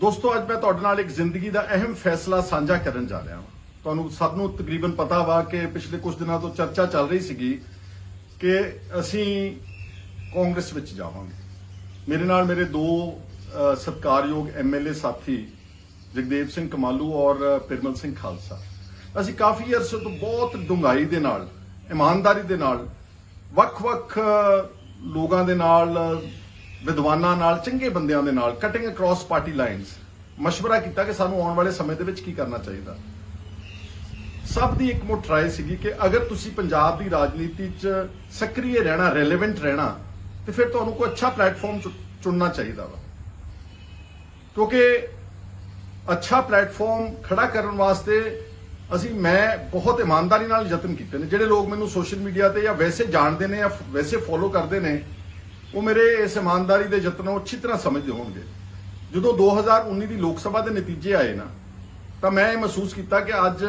ਦੋਸਤੋ ਅੱਜ ਮੈਂ ਤੁਹਾਡੇ ਨਾਲ ਇੱਕ ਜ਼ਿੰਦਗੀ ਦਾ ਅਹਿਮ ਫੈਸਲਾ ਸਾਂਝਾ ਕਰਨ ਜਾ ਰਿਹਾ ਹਾਂ। ਤੁਹਾਨੂੰ ਸਭ ਨੂੰ ਤਕਰੀਬਨ ਪਤਾ ਵਾ ਕਿ ਪਿਛਲੇ ਕੁਝ ਦਿਨਾਂ ਤੋਂ ਚਰਚਾ ਚੱਲ ਰਹੀ ਸੀਗੀ ਕਿ ਅਸੀਂ ਕਾਂਗਰਸ ਵਿੱਚ ਜਾਵਾਂਗੇ। ਮੇਰੇ ਨਾਲ ਮੇਰੇ ਦੋ ਸਤਿਕਾਰਯੋਗ ਐਮਐਲਏ ਸਾਥੀ ਜਗਦੇਵ ਸਿੰਘ ਕਮਾਲੂ ਔਰ ਪਿਰਮਲ ਸਿੰਘ ਖਾਲਸਾ, ਅਸੀਂ ਕਾਫੀ ਅਰਸੇ ਤੋਂ ਬਹੁਤ ਡੂੰਘਾਈ ਦੇ ਨਾਲ, ਇਮਾਨਦਾਰੀ ਦੇ ਨਾਲ, ਵੱਖ-ਵੱਖ ਲੋਕਾਂ ਦੇ ਨਾਲ, ਵਿਦਵਾਨਾਂ ਨਾਲ, ਚੰਗੇ ਬੰਦਿਆਂ ਦੇ ਨਾਲ, ਕਟਿੰਗ ਅਕ੍ਰੋਸ ਪਾਰਟੀ ਲਾਈਨਸ ਮਸ਼ਵਰਾ ਕੀਤਾ ਕਿ ਸਾਨੂੰ ਆਉਣ ਵਾਲੇ ਸਮੇਂ ਦੇ ਵਿੱਚ ਕੀ ਕਰਨਾ ਚਾਹੀਦਾ। ਸਭ ਦੀ ਇੱਕਮੁੱਠ ਰਾਏ ਸੀਗੀ ਕਿ ਅਗਰ ਤੁਸੀਂ ਪੰਜਾਬ ਦੀ ਰਾਜਨੀਤੀ 'ਚ ਸਕਰੀਏ ਰਹਿਣਾ, ਰੈਲੇਵੈਂਟ ਰਹਿਣਾ, ਤੇ ਫਿਰ ਤੁਹਾਨੂੰ ਕੋਈ ਅੱਛਾ ਪਲੇਟਫਾਰਮ ਚੁਣਨਾ ਚਾਹੀਦਾ ਵਾ, ਕਿਉਂਕਿ ਅੱਛਾ ਪਲੇਟਫਾਰਮ ਖੜਾ ਕਰਨ ਵਾਸਤੇ ਮੈਂ ਬਹੁਤ ਇਮਾਨਦਾਰੀ ਨਾਲ ਯਤਨ ਕੀਤੇ ਨੇ। ਜਿਹੜੇ ਲੋਕ ਮੈਨੂੰ ਸੋਸ਼ਲ ਮੀਡੀਆ ਤੇ ਜਾਂ ਵੈਸੇ ਜਾਣਦੇ ਨੇ ਜਾਂ ਵੈਸੇ ਫੋਲੋ ਕਰਦੇ ਨੇ, ਉਹ ਮੇਰੇ ਇਸ ਇਮਾਨਦਾਰੀ ਦੇ ਯਤਨ ਨੂੰ ਅੱਛੀ ਤਰ੍ਹਾਂ ਸਮਝਦੇ ਹੋਣਗੇ। ਜਦੋਂ 2019 ਦੀ ਲੋਕ ਸਭਾ ਦੇ ਨਤੀਜੇ ਆਏ ਨਾ, ਤਾਂ ਮੈਂ ਇਹ ਮਹਿਸੂਸ ਕੀਤਾ ਕਿ ਅੱਜ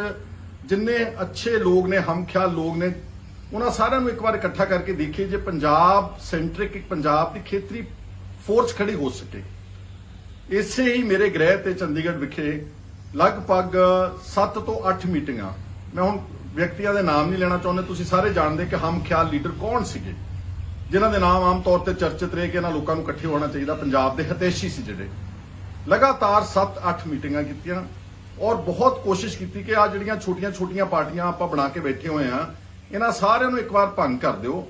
ਜਿੰਨੇ ਅੱਛੇ ਲੋਕ ਨੇ, ਹਮਖਿਆਲ ਲੋਕ ਨੇ, ਉਹਨਾਂ ਸਾਰਿਆਂ ਨੂੰ ਇੱਕ ਵਾਰ ਇਕੱਠਾ ਕਰਕੇ ਦੇਖੀਏ ਜੇ ਪੰਜਾਬ ਸੈਂਟਰਿਕ ਇੱਕ ਪੰਜਾਬ ਦੀ ਖੇਤਰੀ ਫੋਰਸ ਖੜੀ ਹੋ ਸਕੇ। ਇਸੇ ਹੀ ਮੇਰੇ ਗ੍ਰਹਿ ਤੇ ਚੰਡੀਗੜ੍ਹ ਵਿਖੇ ਲਗਭਗ 7 ਤੋਂ 8 ਮੀਟਿੰਗਾਂ, ਮੈਂ ਹੁਣ ਵਿਅਕਤੀਆਂ ਦੇ ਨਾਮ ਨਹੀਂ ਲੈਣਾ ਚਾਹੁੰਦਾ, ਤੁਸੀਂ ਸਾਰੇ ਜਾਣਦੇ ਕਿ ਹਮਖਿਆਲ ਲੀਡਰ ਕੌਣ ਸੀਗੇ ਜਿਨ੍ਹਾਂ ਦੇ ਨਾਮ ਆਮ ਤੌਰ ਤੇ ਚਰਚਿਤ ਰਹੇ ਕਿ ਇਹਨਾਂ ਲੋਕਾਂ ਨੂੰ ਇਕੱਠੇ ਹੋਣਾ ਚਾਹੀਦਾ, ਪੰਜਾਬ ਦੇ ਹਿਤੈਸ਼ੀ ਸੀ ਜਿਹੜੇ। ਲਗਾਤਾਰ 7-8 ਮੀਟਿੰਗਾਂ ਕੀਤੀਆਂ ਔਰ ਬਹੁਤ ਕੋਸ਼ਿਸ਼ ਕੀਤੀ ਕਿ ਆ ਜਿਹੜੀਆਂ ਛੋਟੀਆਂ ਪਾਰਟੀਆਂ ਆਪਾਂ ਬਣਾ ਕੇ ਬੈਠੇ ਹੋਏ ਆ, ਇਹਨਾਂ ਸਾਰਿਆਂ ਨੂੰ ਇੱਕ ਵਾਰ ਭੰਗ ਕਰ ਦਿਓ।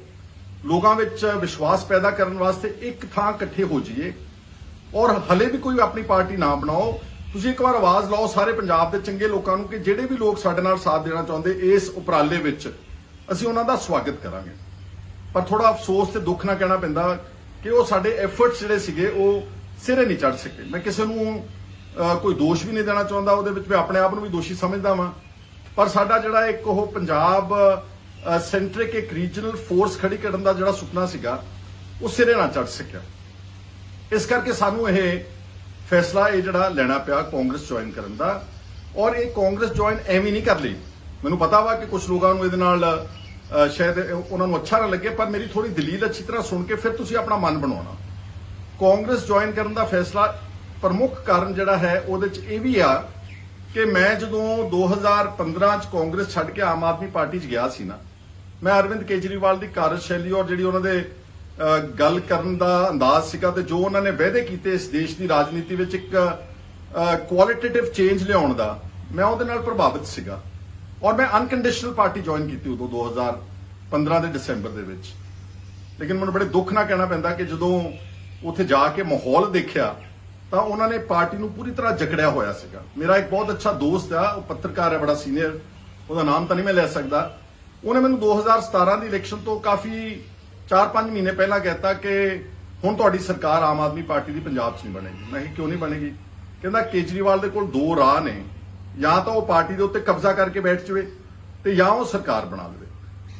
ਲੋਕਾਂ ਵਿੱਚ ਵਿਸ਼ਵਾਸ ਪੈਦਾ ਕਰਨ ਵਾਸਤੇ ਇੱਕ ਥਾਂ ਇਕੱਠੇ ਹੋ ਜਾਈਏ ਔਰ ਹਲੇ ਵੀ ਕੋਈ ਆਪਣੀ ਪਾਰਟੀ ਨਾ ਬਣਾਓ। ਤੁਸੀਂ ਇੱਕ ਵਾਰ ਆਵਾਜ਼ ਲਾਓ ਸਾਰੇ ਪੰਜਾਬ ਦੇ ਚੰਗੇ ਲੋਕਾਂ ਨੂੰ ਕਿ ਜਿਹੜੇ ਵੀ ਲੋਕ ਸਾਡੇ ਨਾਲ ਸਾਥ ਦੇਣਾ ਚਾਹੁੰਦੇ ਇਸ ਉਪਰਾਲੇ ਵਿੱਚ, ਅਸੀਂ ਉਹਨਾਂ ਦਾ ਸਵਾਗਤ ਕਰਾਂਗੇ। ਪਰ ਥੋੜਾ ਅਫਸੋਸ ਤੇ ਦੁੱਖ ਨਾਲ ਕਹਿਣਾ ਪੈਂਦਾ ਕਿ ਉਹ ਸਾਡੇ ਐਫਰਟਸ ਜਿਹੜੇ ਸੀਗੇ ਉਹ ਸਿਰੇ ਨਹੀਂ ਚੜ ਸਕੇ। ਮੈਂ ਕਿਸੇ ਨੂੰ ਕੋਈ ਦੋਸ਼ ਵੀ ਨਹੀਂ ਦੇਣਾ ਚਾਹੁੰਦਾ, ਉਹਦੇ ਵਿੱਚ ਮੈਂ ਆਪਣੇ ਆਪ ਨੂੰ ਵੀ ਦੋਸ਼ੀ ਸਮਝਦਾ ਵਾਂ, ਪਰ ਸਾਡਾ ਜਿਹੜਾ ਇੱਕ ਉਹ ਪੰਜਾਬ ਸੈਂਟਰਿਕ ਇੱਕ ਰੀਜਨਲ ਫੋਰਸ ਖੜੀ ਕਰਨ ਦਾ ਜਿਹੜਾ ਸੁਪਨਾ ਸੀਗਾ ਉਹ ਸਿਰੇ ਨਾ ਚੜ ਸਕਿਆ। ਇਸ ਕਰਕੇ ਸਾਨੂੰ ਇਹ ਫੈਸਲਾ ਜਿਹੜਾ ਲੈਣਾ ਪਿਆ ਕਾਂਗਰਸ ਜੁਆਇਨ ਕਰਨ ਦਾ। ਔਰ ਇਹ ਕਾਂਗਰਸ ਜੁਆਇਨ ਐਵੇਂ ਨਹੀਂ ਕਰ ਲਈ। ਮੈਨੂੰ ਪਤਾ ਵਾ ਕਿ ਕੁਝ ਲੋਕਾਂ ਨੂੰ ਇਹਦੇ ਨਾਲ ਸ਼ਾਇਦ ਉਹਨਾਂ ਨੂੰ ਅੱਛਾ ਨਾ ਲੱਗੇ, ਪਰ ਮੇਰੀ ਥੋੜੀ ਦਲੀਲ ਅੱਛੀ ਤਰ੍ਹਾਂ ਸੁਣ ਕੇ ਫਿਰ ਤੁਸੀਂ ਆਪਣਾ ਮਨ ਬਣਾਉਣਾ। ਕਾਂਗਰਸ ਜੁਆਇਨ ਕਰਨ ਦਾ ਫੈਸਲਾ ਪ੍ਰਮੁੱਖ ਕਾਰਨ ਜਿਹੜਾ ਹੈ ਉਹਦੇ 'ਚ ਇਹ ਵੀ ਆ ਕਿ ਮੈਂ ਜਦੋਂ 2015 'ਚ ਕਾਂਗਰਸ ਛੱਡ ਕੇ ਆਮ ਆਦਮੀ ਪਾਰਟੀ 'ਚ ਗਿਆ ਸੀ ਨਾ, ਮੈਂ ਅਰਵਿੰਦ ਕੇਜਰੀਵਾਲ ਦੀ ਕਾਰਜਸ਼ੈਲੀ ਔਰ ਜਿਹੜੀ ਉਹਨਾਂ ਦੇ ਗੱਲ ਕਰਨ ਦਾ ਅੰਦਾਜ਼ ਸੀਗਾ ਤੇ ਜੋ ਉਹਨਾਂ ਨੇ ਵਾਅਦੇ ਕੀਤੇ ਇਸ ਦੇਸ਼ ਦੀ ਰਾਜਨੀਤੀ ਵਿੱਚ ਇੱਕ ਕੁਆਲਿਟੇਟਿਵ ਚੇਂਜ ਲਿਆਉਣ ਦਾ, ਮੈਂ ਉਹਦੇ ਨਾਲ ਪ੍ਰਭਾਵਿਤ ਸੀਗਾ ਔਰ ਮੈਂ ਅਨਕੰਡੀਸ਼ਨਲ ਪਾਰਟੀ ਜੁਆਇਨ ਕੀਤੀ ਉਦੋਂ 2015 ਦੇ ਦਸੰਬਰ ਦੇ ਵਿੱਚ। ਲੇਕਿਨ ਮੈਨੂੰ ਬੜੇ ਦੁੱਖ ਨਾਲ ਕਹਿਣਾ ਪੈਂਦਾ ਕਿ ਜਦੋਂ ਉੱਥੇ ਜਾ ਕੇ ਮਾਹੌਲ ਦੇਖਿਆ ਤਾਂ ਉਹਨਾਂ ਨੇ ਪਾਰਟੀ ਨੂੰ ਪੂਰੀ ਤਰ੍ਹਾਂ ਜਕੜਿਆ ਹੋਇਆ ਸੀਗਾ। ਮੇਰਾ ਇੱਕ ਬਹੁਤ ਅੱਛਾ ਦੋਸਤ ਆ, ਉਹ ਪੱਤਰਕਾਰ ਹੈ, ਬੜਾ ਸੀਨੀਅਰ, ਉਹਦਾ ਨਾਮ ਤਾਂ ਨਹੀਂ ਮੈਂ ਲੈ ਸਕਦਾ, ਉਹਨੇ ਮੈਨੂੰ 2017 ਦੀ ਇਲੈਕਸ਼ਨ ਤੋਂ ਕਾਫੀ 4-5 ਮਹੀਨੇ ਪਹਿਲਾਂ ਕਹਿਤਾ ਕਿ ਹੁਣ ਤੁਹਾਡੀ ਸਰਕਾਰ ਆਮ ਆਦਮੀ ਪਾਰਟੀ ਦੀ ਪੰਜਾਬ 'ਚ ਨਹੀਂ ਬਣੇਗੀ। ਮੈਂ ਕਿਹਾ ਕਿਉਂ ਨਹੀਂ ਬਣੇਗੀ? ਕਹਿੰਦਾ ਕੇਜਰੀਵਾਲ ਦੇ ਕੋਲ ਦੋ ਰਾਹ ਨੇ, ਜਾਂ ਤਾਂ ਉਹ ਪਾਰਟੀ ਦੇ ਉੱਤੇ ਕਬਜ਼ਾ ਕਰਕੇ ਬੈਠ ਜਾਵੇ ਤੇ ਜਾਂ ਉਹ ਸਰਕਾਰ ਬਣਾ ਲਵੇ।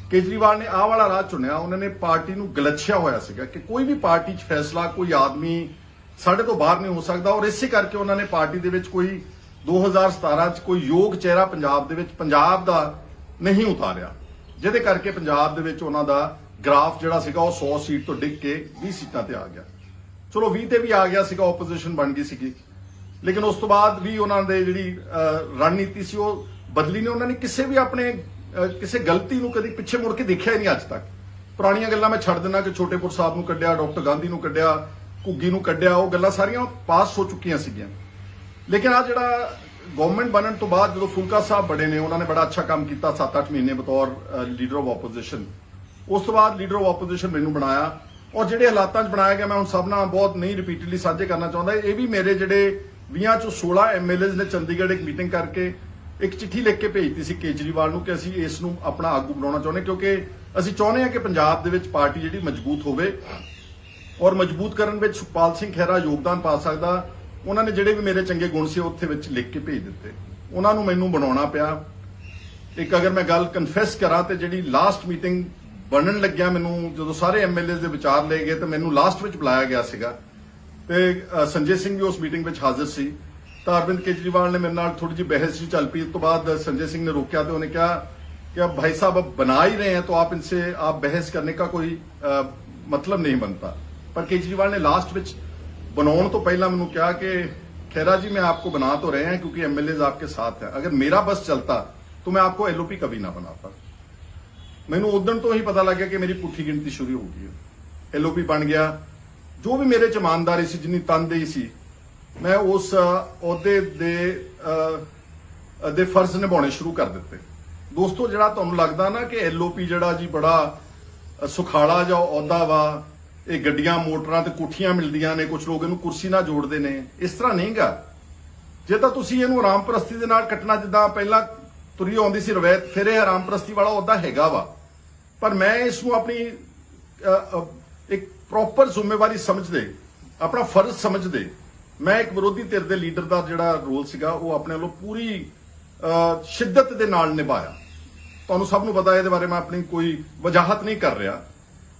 ਕੇਜਰੀਵਾਲ ਨੇ ਆਹ ਵਾਲਾ ਰਾਹ ਚੁਣਿਆ। ਉਹਨਾਂ ਨੇ ਪਾਰਟੀ ਨੂੰ ਗਲਛਿਆ ਹੋਇਆ ਸੀਗਾ ਕਿ ਕੋਈ ਵੀ ਪਾਰਟੀ 'ਚ ਫੈਸਲਾ ਕੋਈ ਆਦਮੀ ਸਾਡੇ ਤੋਂ ਬਾਹਰ ਨਹੀਂ ਹੋ ਸਕਦਾ, ਔਰ ਇਸੇ ਕਰਕੇ ਉਹਨਾਂ ਨੇ ਪਾਰਟੀ ਦੇ ਵਿੱਚ ਕੋਈ 2017 'ਚ ਕੋਈ ਯੋਗ ਚਿਹਰਾ ਪੰਜਾਬ ਦੇ ਵਿੱਚ ਪੰਜਾਬ ਦਾ ਨਹੀਂ ਉਤਾਰਿਆ, ਜਿਹਦੇ ਕਰਕੇ ਪੰਜਾਬ ਦੇ ਵਿੱਚ ਉਹਨਾਂ ਦਾ ਗ੍ਰਾਫ ਜਿਹੜਾ ਸੀਗਾ ਉਹ 100 ਸੀਟ ਤੋਂ ਡਿੱਗ ਕੇ 20 ਸੀਟਾਂ ਤੇ ਆ ਗਿਆ। ਚਲੋ 20 ਤੇ ਵੀ ਆ ਗਿਆ ਸੀਗਾ, ਆਪੋਜੀਸ਼ਨ ਬਣ ਗਈ ਸੀਗੀ, ਲੇਕਿਨ ਉਸ ਤੋਂ ਬਾਅਦ ਵੀ ਉਹਨਾਂ ਦੇ ਜਿਹੜੀ ਰਣਨੀਤੀ ਸੀ ਉਹ ਬਦਲੀ ਨਹੀਂ। ਉਹਨਾਂ ਨੇ ਕਿਸੇ ਵੀ ਆਪਣੇ ਕਿਸੇ ਗਲਤੀ ਨੂੰ ਕਦੀ ਪਿੱਛੇ ਮੁੜ ਕੇ ਦੇਖਿਆ ਹੀ ਨਹੀਂ ਅੱਜ ਤੱਕ। ਪੁਰਾਣੀਆਂ ਗੱਲਾਂ ਮੈਂ ਛੱਡ ਦਿੰਦਾ ਕਿ ਛੋਟੇਪੁਰ ਸਾਹਿਬ ਨੂੰ ਕੱਢਿਆ, ਡਾਕਟਰ ਗਾਂਧੀ ਨੂੰ ਕੱਢਿਆ, ਘੁੱਗੀ ਨੂੰ ਕੱਢਿਆ, ਉਹ ਗੱਲਾਂ ਸਾਰੀਆਂ ਪਾਸ ਹੋ ਚੁੱਕੀਆਂ ਸੀਗੀਆਂ। ਲੇਕਿਨ ਆ ਜਿਹੜਾ ਗਵਰਨਮੈਂਟ ਬਣਨ ਤੋਂ ਬਾਅਦ ਜਦੋਂ ਫੁਲਕਾ ਸਾਹਿਬ ਬੜੇ ਨੇ, ਉਹਨਾਂ ਨੇ ਬੜਾ ਅੱਛਾ ਕੰਮ ਕੀਤਾ 7-8 ਮਹੀਨੇ ਬਤੌਰ ਲੀਡਰ ਆਫ ਆਪੋਜੀਸ਼ਨ। ਉਸ ਤੋਂ ਬਾਅਦ ਲੀਡਰ ਆਫ ਆਪੋਜੀਸ਼ਨ ਮੈਨੂੰ ਬਣਾਇਆ ਔਰ ਜਿਹੜੇ ਹਾਲਾਤਾਂ 'ਚ ਬਣਾਇਆ ਗਿਆ ਮੈਂ ਹੁਣ ਸਭ ਨਾਲ ਬਹੁਤ ਨਹੀਂ ਰਿਪੀਟਡਲੀ ਸਾਂਝੇ ਕਰਨਾ ਚਾਹੁੰਦਾ। ਇਹ ਵੀ ਮੇਰੇ ਜਿਹੜੇ 20 ਚੋਂ 16 ਐਮਐਲਏਜ਼ ਨੇ ਚੰਡੀਗੜ੍ਹ ਇੱਕ ਮੀਟਿੰਗ ਕਰਕੇ ਇੱਕ ਚਿੱਠੀ ਲਿਖ ਕੇ ਭੇਜਤੀ ਸੀ ਕੇਜਰੀਵਾਲ ਨੂੰ ਕਿ ਅਸੀਂ ਇਸ ਨੂੰ ਆਪਣਾ ਆਗੂ ਬਣਾਉਣਾ ਚਾਹੁੰਦੇ, ਕਿਉਂਕਿ ਅਸੀਂ ਚਾਹੁੰਦੇ ਹਾਂ ਕਿ ਪੰਜਾਬ ਦੇ ਵਿੱਚ ਪਾਰਟੀ ਜਿਹੜੀ ਮਜ਼ਬੂਤ ਹੋਵੇ ਔਰ ਮਜ਼ਬੂਤ ਕਰਨ ਵਿੱਚ ਸੁਖਪਾਲ ਸਿੰਘ ਖਹਿਰਾ ਯੋਗਦਾਨ ਪਾ ਸਕਦਾ। ਉਹਨਾਂ ਨੇ ਜਿਹੜੇ ਵੀ ਮੇਰੇ ਚੰਗੇ ਗੁਣ ਸੀ ਉੱਥੇ ਵਿੱਚ ਲਿਖ ਕੇ ਭੇਜ ਦਿੱਤੇ, ਉਹਨਾਂ ਨੂੰ ਮੈਨੂੰ ਬਣਾਉਣਾ ਪਿਆ। ਇੱਕ ਅਗਰ ਮੈਂ ਗੱਲ ਕਨਫੈਸ ਕਰਾਂ ਤੇ ਜਿਹੜੀ ਲਾਸਟ ਮੀਟਿੰਗ ਬਣਨ ਲੱਗਿਆ, ਮੈਨੂੰ ਜਦੋਂ ਸਾਰੇ ਐਮਐਲਏਜ਼ ਦੇ ਵਿਚਾਰ ਲਏ ਗਏ ਤਾਂ ਮੈਨੂੰ ਲਾਸਟ ਵਿੱਚ ਬੁਲਾਇਆ ਗਿਆ ਸੀਗਾ ਤੇ ਸੰਜੇ ਸਿੰਘ ਵੀ ਉਸ ਮੀਟਿੰਗ ਵਿੱਚ ਹਾਜ਼ਰ ਸੀ। ਤਾਂ ਅਰਵਿੰਦ ਕੇਜਰੀਵਾਲ ਨੇ ਮੇਰੇ ਨਾਲ ਥੋੜੀ ਜਿਹੀ ਬਹਿਸ ਚੱਲ ਪਈ। ਉਸ ਤੋਂ ਬਾਅਦ ਸੰਜय सिंह ने रोका तो उन्होंने कहा कि अब भाई साहब अब बना ही रहे हैं तो आप इनसे आप बहस करने का कोई मतलब नहीं बनता। पर केजरीवाल ने लास्ट ਵਿੱਚ ਬਣਾਉਣ ਤੋਂ ਪਹਿਲਾਂ ਮੈਨੂੰ ਕਿਹਾ ਕਿ खैरा जी मैं आपको बना तो रहे हैं क्योंकि एमएलए आपके साथ हैं, अगर मेरा बस चलता तो मैं आपको एलओपी कभी ना बनाता। मैनू उदण तो ही पता लग गया कि मेरी पुठी गिनती शुरू हो गई है। एलओपी बन गया, जो भी मेरे च ईमानदारी सी, जिन्नी तनदेही सी, मैं उस अहुदे दे फर्ज निभाने शुरू कर दिते। दोस्तों जिहड़ा तुहानूं लगदा ना कि एलओपी जिहड़ा जी बड़ा सुखाला जा अहुदा वा, ਇਹ ਗੱਡੀਆਂ ਮੋਟਰਾਂ ਤੇ ਕੋਠੀਆਂ ਮਿਲਦੀਆਂ ਨੇ, ਕੁਝ ਲੋਕ ਇਹਨੂੰ ਕੁਰਸੀ ਨਾਲ ਜੋੜਦੇ ਨੇ, ਇਸ ਤਰ੍ਹਾਂ ਨਹੀਂਗਾ। ਜੇ ਤਾਂ ਤੁਸੀਂ ਇਹਨੂੰ ਆਰਾਮ ਪ੍ਰਸਤੀ ਦੇ ਨਾਲ ਕੱਟਣਾ, ਜਿੱਦਾਂ ਪਹਿਲਾਂ ਤੁਰੀ ਆਉਂਦੀ ਸੀ ਰਵਾਇਤ, ਫਿਰ ਇਹ ਆਰਾਮ ਪ੍ਰਸਤੀ ਵਾਲਾ ਉਹਦਾ ਹੈਗਾ ਵਾ। ਪਰ ਮੈਂ ਇਸ ਨੂੰ ਆਪਣੀ ਇੱਕ ਪ੍ਰੋਪਰ ਜ਼ਿੰਮੇਵਾਰੀ ਸਮਝਦੇ, ਆਪਣਾ ਫਰਜ਼ ਸਮਝਦੇ, ਮੈਂ ਇੱਕ ਵਿਰੋਧੀ ਧਿਰ ਦੇ ਲੀਡਰ ਦਾ ਜਿਹੜਾ ਰੋਲ ਸੀਗਾ ਉਹ ਆਪਣੇ ਵੱਲੋਂ ਪੂਰੀ ਸ਼ਿੱਦਤ ਦੇ ਨਾਲ ਨਿਭਾਇਆ। ਤੁਹਾਨੂੰ ਸਭ ਨੂੰ ਪਤਾ, ਇਹਦੇ ਬਾਰੇ ਮੈਂ ਆਪਣੀ ਕੋਈ ਵਜਾਹਤ ਨਹੀਂ ਕਰ ਰਿਹਾ।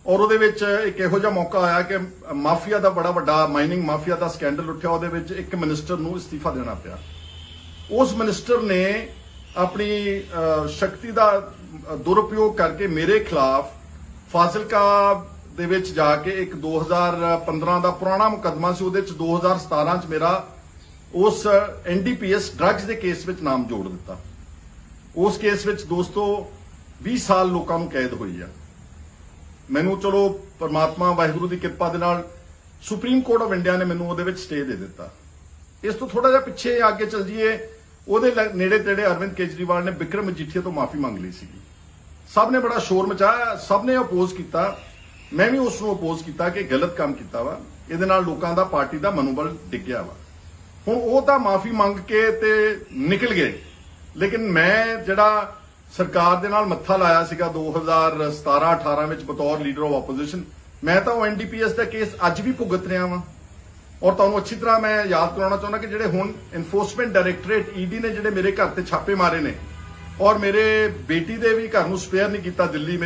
ਔਰ ਉਹਦੇ ਵਿੱਚ ਇੱਕ ਇਹੋ ਜਿਹਾ ਮੌਕਾ ਆਇਆ ਕਿ ਮਾਫੀਆ ਦਾ ਬੜਾ ਵੱਡਾ ਮਾਈਨਿੰਗ ਮਾਫੀਆ ਦਾ ਸਕੈਂਡਲ ਉੱਠਿਆ, ਉਹਦੇ ਵਿੱਚ ਇੱਕ ਮਿਨਿਸਟਰ ਨੂੰ ਅਸਤੀਫਾ ਦੇਣਾ ਪਿਆ। ਉਸ ਮਿਨਿਸਟਰ ਨੇ ਆਪਣੀ ਸ਼ਕਤੀ ਦਾ ਦੁਰਉਪਯੋਗ ਕਰਕੇ ਮੇਰੇ ਖਿਲਾਫ ਫਾਜ਼ਿਲਕਾ ਦੇ ਵਿੱਚ ਜਾ ਕੇ ਇੱਕ 2015 ਦਾ ਪੁਰਾਣਾ ਮੁਕੱਦਮਾ ਸੀ, ਉਹਦੇ ਵਿੱਚ 2017 ਚ ਮੇਰਾ ਉਸ ਐਨਡੀਪੀਐਸ ਡਰੱਗਸ ਦੇ ਕੇਸ ਵਿੱਚ ਨਾਮ ਜੋੜ ਦਿੱਤਾ। ਉਸ ਕੇਸ ਵਿੱਚ ਦੋਸਤੋ 20 ਸਾਲ ਲੋਕਾਂ ਨੂੰ ਕੈਦ ਹੋਈ ਆ। ਮੈਨੂੰ ਚਲੋ ਪਰਮਾਤਮਾ ਵਾਹਿਗੁਰੂ ਦੀ ਕਿਰਪਾ ਦੇ ਨਾਲ ਸੁਪਰੀਮ ਕੋਰਟ ਆਫ ਇੰਡੀਆ ਨੇ ਮੈਨੂੰ ਉਹਦੇ ਵਿੱਚ ਸਟੇ ਦੇ ਦਿੱਤਾ। ਇਸ ਤੋਂ ਥੋੜਾ ਜਿਹਾ ਪਿੱਛੇ ਅੱਗੇ ਚੱਲ ਜਾਈਏ, ਉਹਦੇ ਨੇੜੇ ਤੇੜੇ ਅਰਵਿੰਦ ਕੇਜਰੀਵਾਲ ਨੇ ਬਿਕਰਮ ਮਜੀਠੀਆ ਤੋਂ ਮਾਫੀ ਮੰਗ ਲਈ ਸੀਗੀ। ਸਭ ਨੇ ਬੜਾ ਸ਼ੋਰ ਮਚਾਇਆ, ਸਭ ਨੇ ਅਪੋਜ਼ ਕੀਤਾ, ਮੈਂ ਵੀ ਉਸ ਨੂੰ ਅਪੋਜ਼ ਕੀਤਾ ਕਿ ਗਲਤ ਕੰਮ ਕੀਤਾ ਵਾ, ਇਹਦੇ ਨਾਲ ਲੋਕਾਂ ਦਾ, ਪਾਰਟੀ ਦਾ ਮਨੋਬਲ ਡਿੱਗਿਆ ਵਾ। ਹੁਣ ਉਹ ਤਾਂ ਮਾਫੀ ਮੰਗ ਕੇ ਤੇ ਨਿਕਲ ਗਏ, ਲੇਕਿਨ ਮੈਂ ਜਿਹੜਾ ਸਰਕਾਰ ਦੇ ਨਾਲ ਮੱਥਾ ਲਾਇਆ ਸੀਗਾ 2017-18 ਵਿੱਚ ਬਤੌਰ ਲੀਡਰ ਆਫ ਆਪੋਜੀਸ਼ਨ, ਮੈਂ ਤਾਂ ਉਹ ਐਨਡੀਪੀਐਸ ਦਾ ਕੇਸ ਅੱਜ ਵੀ ਭੁਗਤ ਰਿਹਾ ਵਾਂ। ਔਰ ਤੁਹਾਨੂੰ ਅੱਛੀ ਤਰ੍ਹਾਂ ਮੈਂ ਯਾਦ ਕਰਾਉਣਾ ਚਾਹੁੰਦਾ ਕਿ ਜਿਹੜੇ ਹੁਣ ਐਨਫੋਰਸਮੈਂਟ ਡਾਇਰੈਕਟੋਰੇਟ ਈਡੀ ਨੇ ਜਿਹੜੇ ਮੇਰੇ ਘਰ ਤੇ ਛਾਪੇ ਮਾਰੇ ਨੇ, ਔਰ ਮੇਰੇ ਬੇਟੀ ਦੇ ਵੀ ਘਰ ਨੂੰ ਸਪੇਅਰ ਨਹੀਂ ਕੀਤਾ ਦਿੱਲੀ,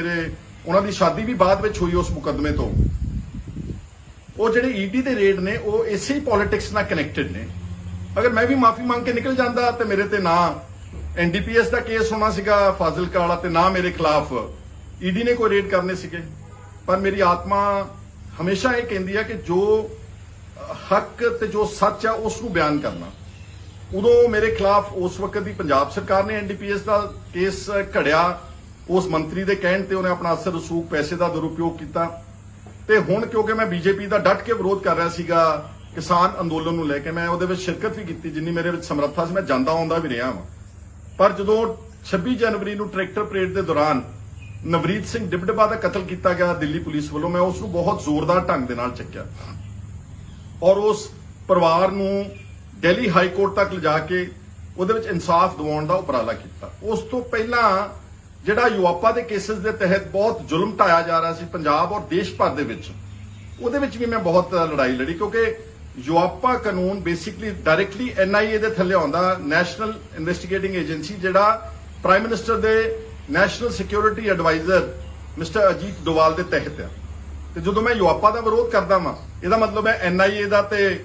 ਉਹਨਾਂ ਦੀ ਸ਼ਾਦੀ ਵੀ ਬਾਅਦ ਵਿੱਚ ਹੋਈ ਉਸ ਮੁਕੱਦਮੇ ਤੋਂ। ਉਹ ਜਿਹੜੇ ਈਡੀ ਦੇ ਰੇਡ ਨੇ ਉਹ ਇਸੇ ਹੀ ਪੋਲਿਟਿਕਸ ਨਾਲ ਕਨੈਕਟਡ ਨੇ। ਅਗਰ ਮੈਂ ਵੀ ਮਾਫੀ ਮੰਗ ਕੇ ਨਿਕਲ ਜਾਂਦਾ ਤੇ ਮੇਰੇ ਤੇ ਨਾ ਐਨਡੀਪੀਐਸ ਦਾ ਕੇਸ ਹੋਣਾ ਸੀਗਾ ਫਾਜ਼ਿਲਕਾ ਵਾਲਾ, ਤੇ ਨਾ ਮੇਰੇ ਖਿਲਾਫ ਈਡੀ ਨੇ ਕੋਈ ਰੇਡ ਕਰਨੇ ਸੀਗੇ। ਪਰ ਮੇਰੀ ਆਤਮਾ ਹਮੇਸ਼ਾ ਇਹ ਕਹਿੰਦੀ ਹੈ ਕਿ ਜੋ ਹੱਕ ਤੇ ਜੋ ਸੱਚ ਆ ਉਸ ਨੂੰ ਬਿਆਨ ਕਰਨਾ। ਉਦੋਂ ਮੇਰੇ ਖਿਲਾਫ ਉਸ ਵਕਤ ਦੀ ਪੰਜਾਬ ਸਰਕਾਰ ਨੇ ਐਨਡੀਪੀਐਸ ਦਾ ਕੇਸ ਘੜਿਆ, ਉਸ ਮੰਤਰੀ ਦੇ ਕਹਿਣ ਤੇ ਉਹਨੇ ਆਪਣਾ ਅਸਰ ਰਸੂਖ ਪੈਸੇ ਦਾ ਦੁਰਉਪਯੋਗ ਕੀਤਾ। ਤੇ ਹੁਣ ਕਿਉਂਕਿ ਮੈਂ ਬੀਜੇਪੀ ਦਾ ਡਟ ਕੇ ਵਿਰੋਧ ਕਰ ਰਿਹਾ ਸੀਗਾ ਕਿਸਾਨ ਅੰਦੋਲਨ ਨੂੰ ਲੈ ਕੇ, ਮੈਂ ਉਹਦੇ ਵਿੱਚ ਸ਼ਿਰਕਤ ਵੀ ਕੀਤੀ, ਜਿੰਨੀ ਮੇਰੇ ਵਿੱਚ ਸਮਰੱਥਾ ਸੀ ਮੈਂ ਜਾਂਦਾ ਆਉਂਦਾ ਵੀ ਰਿਹਾ ਵਾਂ। ਪਰ ਜਦੋਂ 26 ਜਨਵਰੀ ਨੂੰ ਟਰੈਕਟਰ ਪਰੇਡ ਦੇ ਦੌਰਾਨ ਨਵਰੀਤ ਸਿੰਘ ਡਿਬਡਬਾ ਦਾ ਕਤਲ ਕੀਤਾ ਗਿਆ ਦਿੱਲੀ ਪੁਲਿਸ ਵੱਲੋਂ, ਮੈਂ ਉਸ ਨੂੰ ਬਹੁਤ ਜ਼ੋਰਦਾਰ ਢੰਗ ਦੇ ਨਾਲ ਚੱਕਿਆ ਔਰ ਉਸ ਪਰਿਵਾਰ ਨੂੰ ਦਿੱਲੀ ਹਾਈ ਕੋਰਟ ਤੱਕ ਲਿਜਾ ਕੇ ਉਹਦੇ ਵਿੱਚ ਇਨਸਾਫ ਦਿਵਾਉਣ ਦਾ ਉਪਰਾਲਾ ਕੀਤਾ। ਉਸ ਤੋਂ ਪਹਿਲਾਂ ਜਿਹੜਾ ਯੂਆਪਾ ਦੇ ਕੇਸਿਸ ਦੇ ਤਹਿਤ ਬਹੁਤ ਜ਼ੁਲਮ ਢਾਇਆ ਜਾ ਰਿਹਾ ਸੀ ਪੰਜਾਬ ਔਰ ਦੇਸ਼ ਭਰ ਦੇ ਵਿੱਚ, ਉਹਦੇ ਵਿੱਚ ਵੀ ਮੈਂ ਬਹੁਤ ਲੜਾਈ ਲੜੀ, ਕਿਉਂਕਿ ਯੂਆਪਾ ਕਾਨੂੰਨ ਬੇਸਿਕਲੀ ਡਾਇਰੈਕਟਲੀ ਐਨਆਈਏ ਦੇ ਥੱਲੇ ਆਉਂਦਾ, ਨੈਸ਼ਨਲ ਇਨਵੈਸਟੀਗੇਟਿੰਗ ਏਜੰਸੀ, ਜਿਹੜਾ ਪ੍ਰਾਈਮ ਮਿਨਿਸਟਰ ਦੇ national security adviser mister Ajit Doval ਦੇ ਤਹਿਤ ਆ। ਤੇ ਜਦੋਂ ਮੈਂ ਯੂਆਪਾ ਦਾ ਵਿਰੋਧ ਕਰਦਾ ਵਾਂ, ਇਹਦਾ ਮਤਲਬ ਹੈ ਐਨਆਈਏ ਦਾ ਤੇ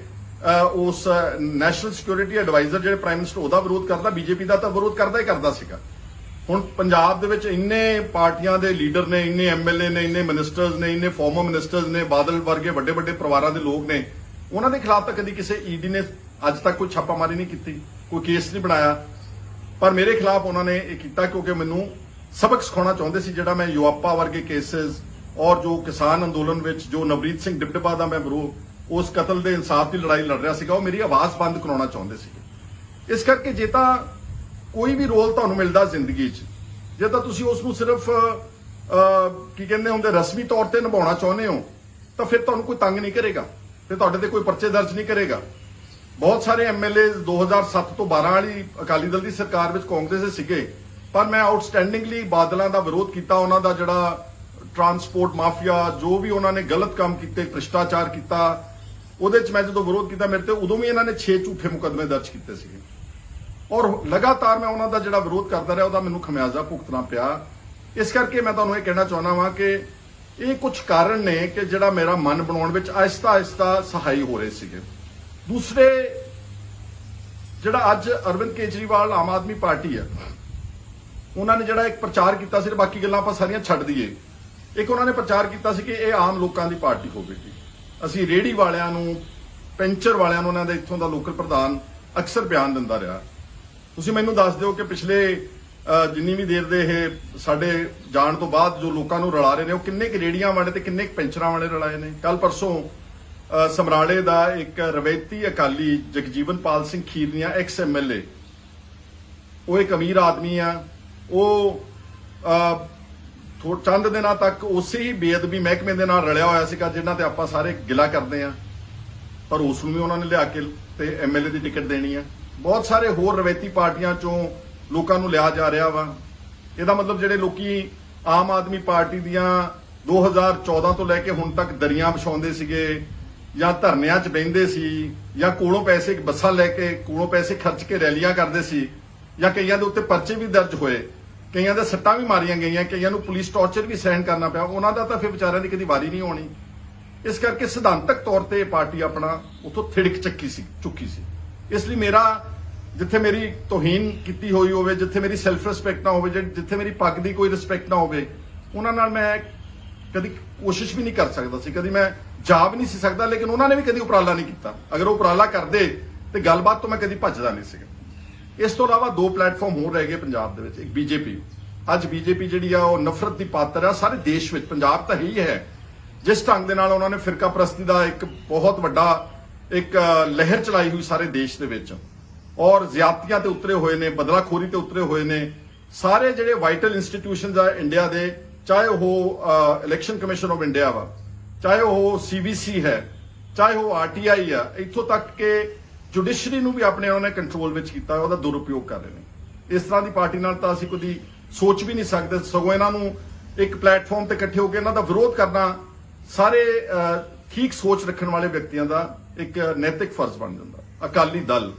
ਉਸ ਨੈਸ਼ਨਲ ਸਿਕਿਉਰਿਟੀ ਐਡਵਾਈਜ਼ਰ ਜਿਹੜੇ ਪ੍ਰਾਈਮ ਮਿਨਿਸਟਰ ਉਹਦਾ ਵਿਰੋਧ ਕਰਦਾ, ਬੀਜੇਪੀ ਦਾ ਤਾਂ ਵਿਰੋਧ ਕਰਦਾ ਹੀ ਕਰਦਾ ਸੀਗਾ। ਹੁਣ ਪੰਜਾਬ ਦੇ ਵਿੱਚ ਇੰਨੇ ਪਾਰਟੀਆਂ ਦੇ ਲੀਡਰ ਨੇ, ਇੰਨੇ ਐਮਐਲਏ ਨੇ, ਇੰਨੇ ਮਿਨਿਸਟਰਸ ਨੇ, ਇੰਨੇ ਫਾਰਮਰ ਮਿਨਿਸਟਰਸ ਨੇ, ਬਾਦਲ ਵਰਗੇ ਵੱਡੇ ਵੱਡੇ ਪਰਿਵਾਰਾਂ ਦੇ ਲੋਕ ਨੇ, ਉਹਨਾਂ ਦੇ ਖਿਲਾਫ ਤਾਂ ਕਦੀ ਕਿਸੇ ਈਡੀ ਨੇ ਅੱਜ ਤੱਕ ਕੋਈ ਛਾਪਾਮਾਰੀ ਨਹੀਂ ਕੀਤੀ, ਕੋਈ ਕੇਸ ਨਹੀਂ ਬਣਾਇਆ। ਪਰ ਮੇਰੇ ਖਿਲਾਫ ਉਹਨਾਂ ਨੇ ਇਹ ਕੀਤਾ ਕਿਉਂਕਿ ਮੈਨੂੰ ਸਬਕ ਸਿਖਾਉਣਾ ਚਾਹੁੰਦੇ ਸੀ, ਜਿਹੜਾ ਮੈਂ ਯੂਆਪਾ ਵਰਗੇ ਕੇਸਿਸ ਔਰ ਜੋ ਕਿਸਾਨ ਅੰਦੋਲਨ ਵਿੱਚ ਜੋ ਨਵਰੀਤ ਸਿੰਘ ਡਿਬਡਬਾ ਦਾ ਮੈਂ ਉਸ ਕਤਲ ਦੇ ਇਨਸਾਫ ਦੀ ਲੜਾਈ ਲੜ ਰਿਹਾ ਸੀਗਾ, ਉਹ ਮੇਰੀ ਆਵਾਜ਼ ਬੰਦ ਕਰਾਉਣਾ ਚਾਹੁੰਦੇ ਸੀ। ਇਸ ਕਰਕੇ ਜੇ ਤਾਂ ਕੋਈ ਵੀ ਰੋਲ ਤੁਹਾਨੂੰ ਮਿਲਦਾ ਜ਼ਿੰਦਗੀ 'ਚ, ਜੇ ਤਾਂ ਤੁਸੀਂ ਉਸ ਨੂੰ ਸਿਰਫ ਕੀ ਕਹਿੰਦੇ ਹੁੰਦੇ ਰਸਮੀ ਤੌਰ ਤੇ ਨਿਭਾਉਣਾ ਚਾਹੁੰਦੇ ਹੋ, ਤਾਂ ਫਿਰ ਤੁਹਾਨੂੰ ਕੋਈ ਤੰਗ ਨਹੀਂ ਕਰੇਗਾ, ਫਿਰ ਤੁਹਾਡੇ ਤੇ ਕੋਈ ਪਰਚੇ ਦਰਜ ਨਹੀਂ ਕਰੇਗਾ। ਬਹੁਤ ਸਾਰੇ ਐਮਐਲਏ 2007 ਤੋਂ 12 ਵਾਲੀ ਅਕਾਲੀ ਦਲ ਦੀ ਸਰਕਾਰ ਵਿੱਚ ਕਾਂਗਰਸ ਦੇ ਸੀਗੇ, ਪਰ ਮੈਂ ਆਊਟਸਟੈਂਡਿੰਗਲੀ ਬਾਦਲਾਂ ਦਾ ਵਿਰੋਧ ਕੀਤਾ। ਉਹਨਾਂ ਦਾ ਜਿਹੜਾ ਟਰਾਂਸਪੋਰਟ ਮਾਫੀਆ, ਜੋ ਵੀ ਉਹਨਾਂ ਨੇ ਗਲਤ ਕੰਮ ਕੀਤੇ, ਭ੍ਰਿਸ਼ਟਾਚਾਰ ਕੀਤਾ, ਉਹਦੇ 'ਚ ਮੈਂ ਜਦੋਂ ਵਿਰੋਧ ਕੀਤਾ, ਮੇਰੇ ਤੇ ਉਦੋਂ ਵੀ ਇਹਨਾਂ ਨੇ 6 ਝੂਠੇ ਮੁਕੱਦਮੇ ਦਰਜ ਕੀਤੇ ਸੀਗੇ ਔਰ ਲਗਾਤਾਰ ਮੈਂ ਉਹਨਾਂ ਦਾ ਜਿਹੜਾ ਵਿਰੋਧ ਕਰਦਾ ਰਿਹਾ, ਉਹਦਾ ਮੈਨੂੰ ਖਮਿਆਜ਼ਾ ਭੁਗਤਣਾ ਪਿਆ। ਇਸ ਕਰਕੇ ਮੈਂ ਤੁਹਾਨੂੰ ਇਹ ਕਹਿਣਾ ਚਾਹੁੰਦਾ ਵਾਂ ਕਿ ਇਹ ਕੁਝ ਕਾਰਨ ਨੇ ਕਿ ਜਿਹੜਾ ਮੇਰਾ ਮਨ ਬਣਾਉਣ ਵਿੱਚ ਆਹਿਸਤਾ ਆਹਿਸਤਾ ਸਹਾਈ ਹੋ ਰਹੇ ਸੀਗੇ। ਦੂਸਰੇ, ਜਿਹੜਾ ਅੱਜ ਅਰਵਿੰਦ ਕੇਜਰੀਵਾਲ ਆਮ ਆਦਮੀ ਪਾਰਟੀ ਹੈ, ਉਹਨਾਂ ਨੇ ਜਿਹੜਾ ਇੱਕ ਪ੍ਰਚਾਰ ਕੀਤਾ ਸੀ, ਬਾਕੀ ਗੱਲਾਂ ਆਪਾਂ ਸਾਰੀਆਂ ਛੱਡ ਦਈਏ, ਇੱਕ ਉਹਨਾਂ ਨੇ ਪ੍ਰਚਾਰ ਕੀਤਾ ਸੀ ਕਿ ਇਹ ਆਮ ਲੋਕਾਂ ਦੀ ਪਾਰਟੀ ਹੋਵੇਗੀ, ਅਸੀਂ ਰੇਹੜੀ ਵਾਲਿਆਂ ਨੂੰ, ਪੈਂਚਰ ਵਾਲਿਆਂ ਨੂੰ ਉਹਨਾਂ ਦੇ ਇੱਥੋਂ ਦਾ ਲੋਕਲ ਪ੍ਰਧਾਨ ਅਕਸਰ ਬਿਆਨ ਦਿੰਦਾ ਰਿਹਾ। ਤੁਸੀਂ ਮੈਨੂੰ ਦੱਸ ਦਿਓ ਕਿ ਪਿਛਲੇ ਜਿੰਨੀ ਵੀ ਦੇਰ ਦੇ ਇਹ ਸਾਡੇ ਜਾਣ ਤੋਂ ਬਾਅਦ ਜੋ ਲੋਕਾਂ ਨੂੰ ਰਲਾ ਰਹੇ ਨੇ, ਉਹ ਕਿੰਨੇ ਕੁ ਰੇੜੀਆਂ ਵਾਲੇ ਤੇ ਕਿੰਨੇ ਕੁ ਪੈਂਚਰਾਂ ਵਾਲੇ ਰਲਾਏ ਨੇ। ਕੱਲ ਪਰਸੋਂ ਸਮਰਾਲੇ ਦਾ ਇੱਕ ਰਵੈਤੀ ਅਕਾਲੀ ਜਗਜੀਵਨਪਾਲ ਸਿੰਘ ਖੀਰਨੀਆ ਐਕਸ MLA, ਉਹ ਇੱਕ ਅਮੀਰ ਆਦਮੀ ਆ, ਉਹ ਚੰਦ ਦਿਨਾਂ ਤੱਕ ਉਸੇ ਹੀ ਬੇਅਦਬੀ ਮਹਿਕਮੇ ਦੇ ਨਾਲ ਰਲਿਆ ਹੋਇਆ ਸੀਗਾ ਜਿਨ੍ਹਾਂ ਤੇ ਆਪਾਂ ਸਾਰੇ ਗਿਲਾ ਕਰਦੇ ਆ, ਪਰ ਉਸ ਨੂੰ ਵੀ ਉਹਨਾਂ ਨੇ ਲਿਆ ਕੇ ਤੇ MLA ਦੀ ਟਿਕਟ ਦੇਣੀ ਆ। ਬਹੁਤ ਸਾਰੇ ਹੋਰ ਰਵੈਤੀ ਪਾਰਟੀਆਂ ਚੋਂ ਲੋਕਾਂ ਨੂੰ ਲਿਆ ਜਾ ਰਿਹਾ ਵਾ। ਇਹਦਾ ਮਤਲਬ ਜਿਹੜੇ ਲੋਕੀ ਆਮ ਆਦਮੀ ਪਾਰਟੀ ਦੀਆਂ 2014 ਤੋਂ ਲੈ ਕੇ ਹੁਣ ਤੱਕ ਦਰੀਆਂ ਵਿਛਾਉਂਦੇ ਸੀਗੇ ਜਾਂ ਧਰਨਿਆਂ 'ਚ ਬਹਿੰਦੇ ਸੀ ਜਾਂ ਕੋਲੋਂ ਪੈਸੇ ਬੱਸਾਂ ਲੈ ਕੇ ਕੋਲੋਂ ਪੈਸੇ ਖਰਚ ਕੇ ਰੈਲੀਆਂ ਕਰਦੇ ਸੀ ਜਾਂ ਕਈਆਂ ਦੇ ਉੱਤੇ ਪਰਚੇ ਵੀ ਦਰਜ ਹੋਏ, ਕਈਆਂ ਦੇ ਸੱਟਾਂ ਵੀ ਮਾਰੀਆਂ ਗਈਆਂ, ਕਈਆਂ ਨੂੰ ਪੁਲਿਸ ਟੌਰਚਰ ਵੀ ਸਹਿਣ ਕਰਨਾ ਪਿਆ, ਉਹਨਾਂ ਦਾ ਤਾਂ ਫਿਰ ਵਿਚਾਰਿਆਂ ਦੀ ਕਦੀ ਵਾਰੀ ਨਹੀਂ ਆਉਣੀ। ਇਸ ਕਰਕੇ ਸਿਧਾਂਤਕ ਤੌਰ ਤੇ ਪਾਰਟੀ ਆਪਣਾ ਉਥੋਂ ਥਿੜਕ ਚੁੱਕੀ ਸੀ। ਇਸ ਲਈ ਮੇਰਾ ਜਿੱਥੇ ਮੇਰੀ ਤੋਹੀਨ ਕੀਤੀ ਹੋਈ ਹੋਵੇ, ਜਿੱਥੇ ਮੇਰੀ ਸੈਲਫ ਰਿਸਪੈਕਟ ਨਾ ਹੋਵੇ, ਜਿੱਥੇ ਮੇਰੀ ਪੱਗ ਦੀ ਕੋਈ ਰਿਸਪੈਕਟ ਨਾ ਹੋਵੇ, ਉਹਨਾਂ ਨਾਲ ਮੈਂ ਕਦੀ ਕੋਸ਼ਿਸ਼ ਵੀ ਨਹੀਂ ਕਰ ਸਕਦਾ ਸੀ, ਕਦੀ ਮੈਂ ਜਾ ਵੀ ਨਹੀਂ ਸੀ ਸਕਦਾ। ਲੇਕਿਨ ਉਹਨਾਂ ਨੇ ਵੀ ਕਦੀ ਉਪਰਾਲਾ ਨਹੀਂ ਕੀਤਾ। ਅਗਰ ਉਹ ਉਪਰਾਲਾ ਕਰਦੇ ਤੇ ਗੱਲਬਾਤ ਤੋਂ ਮੈਂ ਕਦੀ ਭੱਜਦਾ ਨਹੀਂ ਸੀਗਾ। ਇਸ ਤੋਂ ਇਲਾਵਾ ਦੋ ਪਲੇਟਫਾਰਮ ਹੋਰ ਰਹਿ ਗਏ ਪੰਜਾਬ ਦੇ ਵਿੱਚ। ਇੱਕ ਬੀਜੇਪੀ, ਅੱਜ ਬੀਜੇਪੀ ਜਿਹੜੀ ਆ ਉਹ ਨਫ਼ਰਤ ਦੀ ਪਾਤਰ ਆ ਸਾਰੇ ਦੇਸ਼ ਵਿੱਚ, ਪੰਜਾਬ ਤਾਂ ਹੀ ਹੈ। ਜਿਸ ਢੰਗ ਦੇ ਨਾਲ ਉਹਨਾਂ ਨੇ ਫਿਰਕਾ ਪ੍ਰਸਤੀ ਦਾ ਇੱਕ ਬਹੁਤ ਵੱਡਾ ਇੱਕ ਲਹਿਰ ਚਲਾਈ ਹੋਈ ਸਾਰੇ ਦੇਸ਼ ਦੇ ਵਿੱਚ, ਔਰ ਜ਼ਿਆਦਤੀਆਂ ਤੇ ਉਤਰੇ ਹੋਏ ਨੇ, ਬਦਲਾਖੋਰੀ ਤੇ ਉਤਰੇ ਹੋਏ ਨੇ। ਸਾਰੇ ਜਿਹੜੇ ਵਾਈਟਲ ਇੰਸਟੀਟਿਊਸ਼ਨਸ ਆ ਇੰਡੀਆ ਦੇ, ਚਾਹੇ ਉਹ ਇਲੈਕਸ਼ਨ ਕਮਿਸ਼ਨ ਆਫ ਇੰਡੀਆ ਵਾ, ਚਾਹੇ ਉਹ CBC ਹੈ, ਚਾਹੇ ਉਹ RTI ਆ, ਇੱਥੋਂ ਤੱਕ ਕਿ ਜੁਡੀਸ਼ਰੀ ਨੂੰ ਵੀ ਆਪਣੇ ਉਹਨਾਂ ਨੇ ਕੰਟਰੋਲ ਵਿੱਚ ਕੀਤਾ, ਉਹਦਾ ਦੁਰਉਪਯੋਗ ਕਰ ਰਹੇ ਨੇ। ਇਸ ਤਰ੍ਹਾਂ ਦੀ ਪਾਰਟੀ ਨਾਲ ਤਾਂ ਅਸੀਂ ਕਦੀ ਸੋਚ ਵੀ ਨਹੀਂ ਸਕਦੇ। ਸਗੋਂ ਇਹਨਾਂ ਨੂੰ ਇੱਕ ਪਲੇਟਫਾਰਮ ਤੇ ਇਕੱਠੇ ਹੋ ਕੇ ਇਹਨਾਂ ਦਾ ਵਿਰੋਧ ਕਰਨਾ ਸਾਰੇ ਠੀਕ ਸੋਚ ਰੱਖਣ ਵਾਲੇ ਵਿਅਕਤੀਆਂ ਦਾ ਇੱਕ ਨੈਤਿਕ ਫਰਜ਼ ਬਣ ਜਾਂਦਾ। ਅਕਾਲੀ ਦਲ,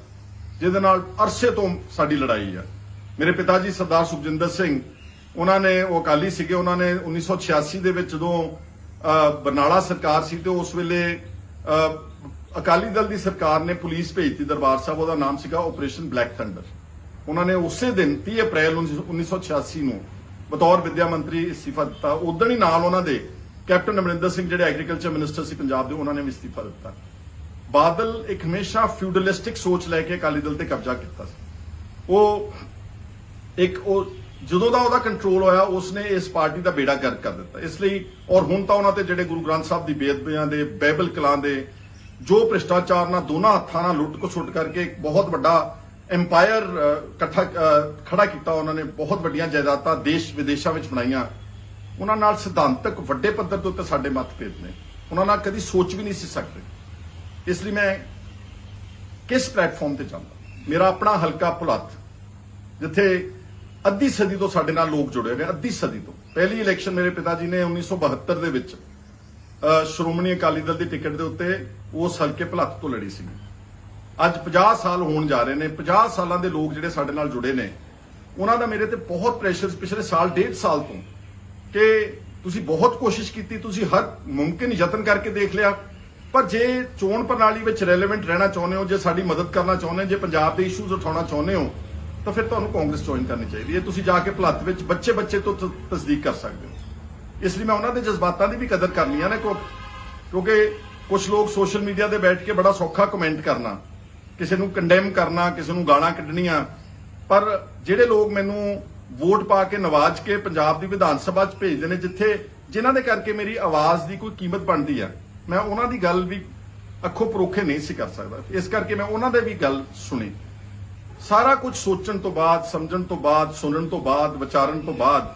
ਜਿਹਦੇ ਨਾਲ ਅਰਸੇ ਤੋਂ ਸਾਡੀ ਲੜਾਈ ਆ। ਮੇਰੇ ਪਿਤਾ ਜੀ ਸਰਦਾਰ ਸੁਖਜਿੰਦਰ ਸਿੰਘ, ਉਹਨਾਂ ਨੇ, ਉਹ ਅਕਾਲੀ ਸੀਗੇ, ਉਹਨਾਂ ਨੇ 1986 ਦੇ ਵਿੱਚ ਜਦੋਂ ਬਰਨਾਲਾ ਸਰਕਾਰ ਸੀ ਤੇ ਉਸ ਵੇਲੇ ਅਕਾਲੀ ਦਲ ਦੀ ਸਰਕਾਰ ਨੇ ਪੁਲਿਸ ਭੇਜਤੀ ਦਰਬਾਰ ਸਾਹਿਬ, ਉਹਦਾ ਨਾਮ ਸੀਗਾ ਆਪਰੇਸ਼ਨ ਬਲੈਕ ਥੰਡਰ। ਉਹਨਾਂ ਨੇ ਉਸੇ ਦਿਨ 30 ਅਪ੍ਰੈਲ 1986 ਨੂੰ ਬਤੌਰ ਵਿੱਦਿਆ ਮੰਤਰੀ ਅਸਤੀਫਾ ਦਿੱਤਾ। ਉਦੋਂ ਹੀ ਨਾਲ ਉਹਨਾਂ ਦੇ ਕੈਪਟਨ ਅਮਰਿੰਦਰ ਸਿੰਘ ਜਿਹੜੇ ਐਗਰੀਕਲਚਰ ਮਿਨਿਸਟਰ ਸੀ ਪੰਜਾਬ ਦੇ, ਉਹਨਾਂ ਨੇ ਵੀ ਅਸਤੀਫਾ ਦਿੱਤਾ। ਬਾਦਲ ਇੱਕ ਹਮੇਸ਼ਾ ਫਿਊਡਲਿਸਟਿਕ ਸੋਚ ਲੈ ਕੇ ਅਕਾਲੀ ਦਲ ਤੇ ਕਬਜ਼ਾ ਕੀਤਾ ਸੀ। ਉਹ ਜਦੋਂ ਦਾ ਉਹਦਾ ਕੰਟਰੋਲ ਹੋਇਆ, ਉਸਨੇ ਇਸ ਪਾਰਟੀ ਦਾ ਬੇੜਾ ਗਰਕ ਕਰ ਦਿੱਤਾ। ਇਸ ਲਈ ਔਰ ਹੁਣ ਤਾਂ ਉਹਨਾਂ ਤੇ ਜਿਹੜੇ ਗੁਰੂ ਗ੍ਰੰਥ ਸਾਹਿਬ ਦੀ ਬੇਅਦਬੀਆਂ ਦੇ, ਬਾਈਬਲ ਕਲਾਂ ਦੇ, ਜੋ ਭ੍ਰਿਸ਼ਟਾਚਾਰ ਨਾਲ ਦੋਨਾਂ ਹੱਥਾਂ ਨਾਲ ਲੁੱਟ ਖਸੁੱਟ ਕਰਕੇ ਇੱਕ ਬਹੁਤ ਵੱਡਾ ਐਮਪਾਇਰ ਖੜਾ ਕੀਤਾ ਉਹਨਾਂ ਨੇ, ਬਹੁਤ ਵੱਡੀਆਂ ਜਾਇਦਾਦਾਂ ਦੇਸ਼ ਵਿਦੇਸ਼ਾਂ ਵਿੱਚ ਬਣਾਈਆਂ। ਉਹਨਾਂ ਨਾਲ ਸਿਧਾਂਤਕ ਵੱਡੇ ਪੱਧਰ ਦੇ ਉੱਤੇ ਸਾਡੇ ਮਤਭੇਦ ਨੇ, ਉਹਨਾਂ ਨਾਲ ਕਦੀ ਸੋਚ ਵੀ ਨਹੀਂ ਸੀ ਸਕਦੇ। ਇਸ ਲਈ ਮੈਂ ਕਿਸ ਪਲੇਟਫਾਰਮ ਤੇ ਜਾਂਦਾ, ਮੇਰਾ ਆਪਣਾ ਹਲਕਾ ਭੁਲੱਥ, ਜਿੱਥੇ ਅੱਧੀ ਸਦੀ ਤੋਂ ਸਾਡੇ ਨਾਲ ਲੋਕ ਜੁੜੇ ਹੋਏ, ਅੱਧੀ ਸਦੀ ਤੋਂ। ਪਹਿਲੀ ਇਲੈਕਸ਼ਨ ਮੇਰੇ ਪਿਤਾ ਜੀ ਨੇ 1972 ਦੇ ਵਿੱਚ ਸ਼੍ਰੋਮਣੀ ਅਕਾਲੀ ਦਲ ਦੀ ਟਿਕਟ ਦੇ ਉੱਤੇ ਉਸ ਹਲਕੇ ਭੁਲੱਥ ਤੋਂ ਲੜੀ ਸੀ। ਅੱਜ 50 ਸਾਲ ਹੋਣ ਜਾ ਰਹੇ ਨੇ। 50 ਸਾਲਾਂ ਦੇ ਲੋਕ ਜਿਹੜੇ ਸਾਡੇ ਨਾਲ ਜੁੜੇ ਨੇ, ਉਹਨਾਂ ਦਾ ਮੇਰੇ ਤੇ ਬਹੁਤ ਪ੍ਰੈਸ਼ਰ ਪਿਛਲੇ ਸਾਲ, 1.5 ਸਾਲ ਤੋਂ, ਕਿ ਤੁਸੀਂ ਬਹੁਤ ਕੋਸ਼ਿਸ਼ ਕੀਤੀ, ਤੁਸੀਂ ਹਰ ਮੁਮਕਿਨ ਯਤਨ ਕਰਕੇ ਦੇਖ ਲਿਆ, ਪਰ ਜੇ ਚੋਣ ਪ੍ਰਣਾਲੀ ਵਿੱਚ ਰੈਲੇਵੈਂਟ ਰਹਿਣਾ ਚਾਹੁੰਦੇ ਹੋ, ਜੇ ਸਾਡੀ ਮਦਦ ਕਰਨਾ ਚਾਹੁੰਦੇ ਹੋ, ਜੇ ਪੰਜਾਬ ਦੇ ਇਸ਼ੂਜ਼ ਉਠਾਉਣਾ ਚਾਹੁੰਦੇ ਹੋ, ਤਾਂ ਫਿਰ ਤੁਹਾਨੂੰ ਕਾਂਗਰਸ ਜੁਆਇਨ ਕਰਨੀ ਚਾਹੀਦੀ ਹੈ। ਤੁਸੀਂ ਜਾ ਕੇ ਭੁਲੱਥ ਵਿੱਚ ਬੱਚੇ ਤੋਂ ਤਸਦੀਕ ਕਰ ਸਕਦੇ ਹੋ। ਇਸ ਲਈ ਮੈਂ ਉਹਨਾਂ ਦੇ ਜਜ਼ਬਾਤਾਂ ਦੀ ਵੀ ਕਦਰ ਕਰਨੀ ਹੈ ਨਾ, ਕਿਉਂਕਿ ਕੁਝ ਲੋਕ ਸੋਸ਼ਲ ਮੀਡੀਆ ਤੇ ਬੈਠ ਕੇ ਬੜਾ ਸੌਖਾ ਕਮੈਂਟ ਕਰਨਾ, ਕਿਸੇ ਨੂੰ ਕੰਡੈਮ ਕਰਨਾ, ਕਿਸੇ ਨੂੰ ਗਾਲਾਂ ਕੱਢਣੀਆਂ, ਪਰ ਜਿਹੜੇ ਲੋਕ ਮੈਨੂੰ ਵੋਟ ਪਾ ਕੇ ਨਵਾਜ ਕੇ ਪੰਜਾਬ ਦੀ ਵਿਧਾਨ ਸਭਾ 'ਚ ਭੇਜਦੇ ਨੇ, ਜਿਨ੍ਹਾਂ ਦੇ ਕਰਕੇ ਮੇਰੀ ਆਵਾਜ਼ ਦੀ ਕੋਈ ਕੀਮਤ ਬਣਦੀ ਆ, ਮੈਂ ਉਹਨਾਂ ਦੀ ਗੱਲ ਵੀ ਅੱਖੋਂ ਪਰੋਖੇ ਨਹੀਂ ਸੀ ਕਰ ਸਕਦਾ। ਇਸ ਕਰਕੇ ਮੈਂ ਉਹਨਾਂ ਦੇ ਵੀ ਗੱਲ ਸੁਣੀ। ਸਾਰਾ ਕੁਝ ਸੋਚਣ ਤੋਂ ਬਾਅਦ, ਸਮਝਣ ਤੋਂ ਬਾਅਦ, ਸੁਣਨ ਤੋਂ ਬਾਅਦ, ਵਿਚਾਰਨ ਤੋਂ ਬਾਅਦ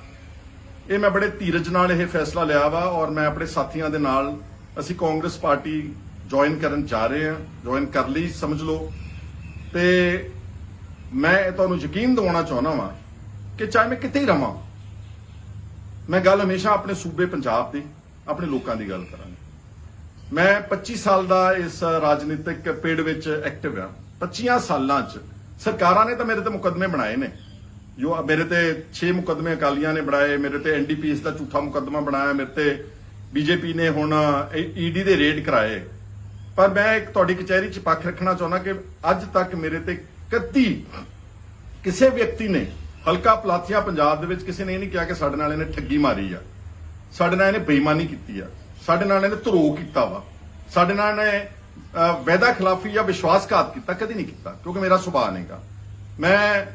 ਇਹ ਮੈਂ ਬੜੇ ਧੀਰਜ ਨਾਲ ਇਹ ਫੈਸਲਾ ਲਿਆ ਵਾ, ਔਰ ਮੈਂ ਆਪਣੇ ਸਾਥੀਆਂ ਦੇ ਨਾਲ ਅਸੀਂ ਕਾਂਗਰਸ ਪਾਰਟੀ ਜੁਆਇਨ ਕਰਨ ਜਾ ਰਹੇ ਹਾਂ। ਜੁਆਇਨ ਕਰ ਲਈ ਸਮਝ ਲਓ। ਤੇ ਮੈਂ ਤੁਹਾਨੂੰ ਯਕੀਨ ਦਿਵਾਉਣਾ ਚਾਹੁੰਦਾ ਵਾਂ ਕਿ ਚਾਹੇ ਮੈਂ ਕਿਤੇ ਹੀ ਰਵਾਂ, ਮੈਂ ਗੱਲ ਹਮੇਸ਼ਾ ਆਪਣੇ ਸੂਬੇ ਪੰਜਾਬ ਦੀ, ਆਪਣੇ ਲੋਕਾਂ ਦੀ ਗੱਲ ਕਰਾਂਗਾ। ਮੈਂ 25 ਸਾਲ ਦਾ ਇਸ ਰਾਜਨੀਤਿਕ ਪਿੜ ਵਿੱਚ ਐਕਟਿਵ ਹਾਂ। 25 ਸਾਲਾਂ 'ਚ ਸਰਕਾਰਾਂ ਨੇ ਤਾਂ ਮੇਰੇ ਤੇ ਮੁਕੱਦਮੇ ਬਣਾਏ ਨੇ, ਜੋ ਮੇਰੇ ਤੇ 6 ਮੁਕੱਦਮੇ ਅਕਾਲੀਆਂ ਨੇ ਬਣਾਏ, ਮੇਰੇ ਤੇ NDPS ਦਾ ਝੂਠਾ ਮੁਕੱਦਮਾ ਬਣਾਇਆ, ਮੇਰੇ ਤੇ ਬੀਜੇਪੀ ਨੇ ਹੁਣ ED ਦੇ ਰੇਡ ਕਰਾਏ। ਪਰ ਮੈਂ ਇੱਕ ਤੁਹਾਡੀ ਕਚਹਿਰੀ 'ਚ ਪੱਖ ਰੱਖਣਾ ਚਾਹੁੰਦਾ ਕਿ ਅੱਜ ਤੱਕ ਮੇਰੇ ਤੇ ਕਦੀ ਕਿਸੇ ਵਿਅਕਤੀ ਨੇ, ਹਲਕਾ ਪਲਾਥੀਆ ਪੰਜਾਬ ਦੇ ਵਿੱਚ ਕਿਸੇ ਨੇ ਇਹ ਨਹੀਂ ਕਿਹਾ ਕਿ ਸਾਡੇ ਨਾਲ ਇਹਨੇ ਠੱਗੀ ਮਾਰੀ ਆ, ਸਾਡੇ ਨਾਲ ਇਹਨੇ ਬੇਈਮਾਨੀ ਕੀਤੀ ਆ, ਸਾਡੇ ਨਾਲ ਇਹਨੇ ਧਰੋਹ ਕੀਤਾ ਵਾ, ਸਾਡੇ ਨਾਲ ਇਹਨੇ ਵਾਅਦਾ ਖਿਲਾਫੀ ਜਾਂ ਵਿਸ਼ਵਾਸਘਾਤ ਕੀਤਾ, ਕਦੀ ਨਹੀਂ ਕੀਤਾ, ਕਿਉਂਕਿ ਮੇਰਾ ਸੁਭਾਅ ਨਹੀਂਗਾ। ਮੈਂ